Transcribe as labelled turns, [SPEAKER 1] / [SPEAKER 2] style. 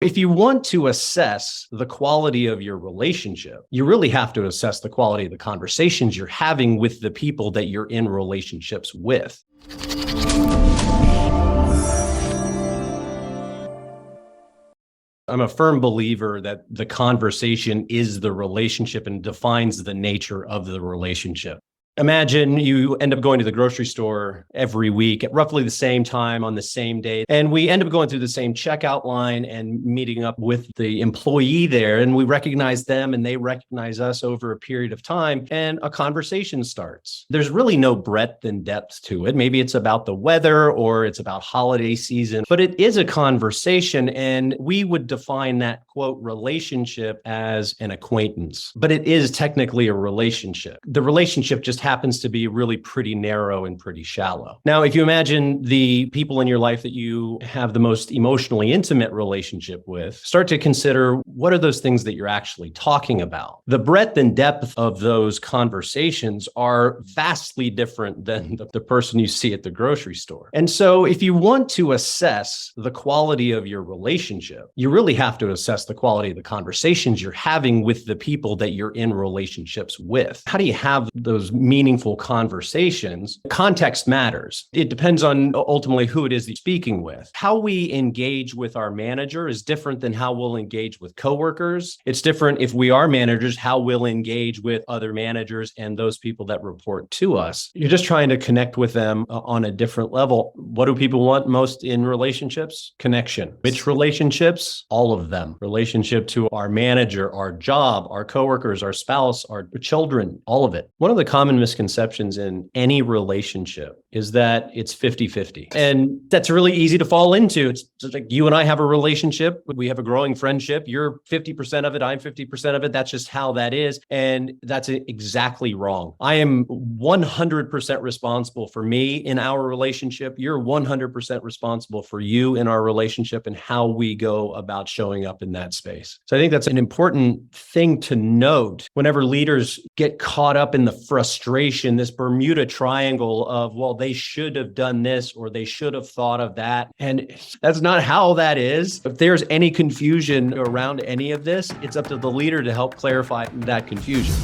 [SPEAKER 1] If you want to assess the quality of your relationship, you really have to assess the quality of the conversations you're having with the people that you're in relationships with. I'm a firm believer that the conversation is the relationship and defines the nature of the relationship. Imagine you end up going to the grocery store every week at roughly the same time on the same day. And we end up going through the same checkout line and meeting up with the employee there. And we recognize them and they recognize us over a period of time. And a conversation starts. There's really no breadth and depth to it. Maybe it's about the weather or it's about holiday season, but it is a conversation. And we would define that quote relationship as an acquaintance, but it is technically a relationship. The relationship just happens to be really pretty narrow and pretty shallow. Now, if you imagine the people in your life that you have the most emotionally intimate relationship with, start to consider what are those things that you're actually talking about. The breadth and depth of those conversations are vastly different than the person you see at the grocery store. And so if you want to assess the quality of your relationship, you really have to assess the quality of the conversations you're having with the people that you're in relationships with. How do you have those meaningful conversations? Context matters. It depends on ultimately who it is that you're speaking with. How we engage with our manager is different than how we'll engage with coworkers. It's different if we are managers, how we'll engage with other managers and those people that report to us. You're just trying to connect with them on a different level. What do people want most in relationships? Connection. Which relationships? All of them. Relationship to our manager, our job, our coworkers, our spouse, our children, all of it. One of the common misconceptions in any relationship is that it's 50-50. And that's really easy to fall into. It's just like you and I have a relationship. We have a growing friendship. You're 50% of it. I'm 50% of it. That's just how that is. And that's exactly wrong. I am 100% responsible for me in our relationship. You're 100% responsible for you in our relationship and how we go about showing up in that space. So I think that's an important thing to note whenever leaders get caught up in the frustration, this Bermuda Triangle of, well, they should have done this or they should have thought of that. And that's not how that is. If there's any confusion around any of this, it's up to the leader to help clarify that confusion.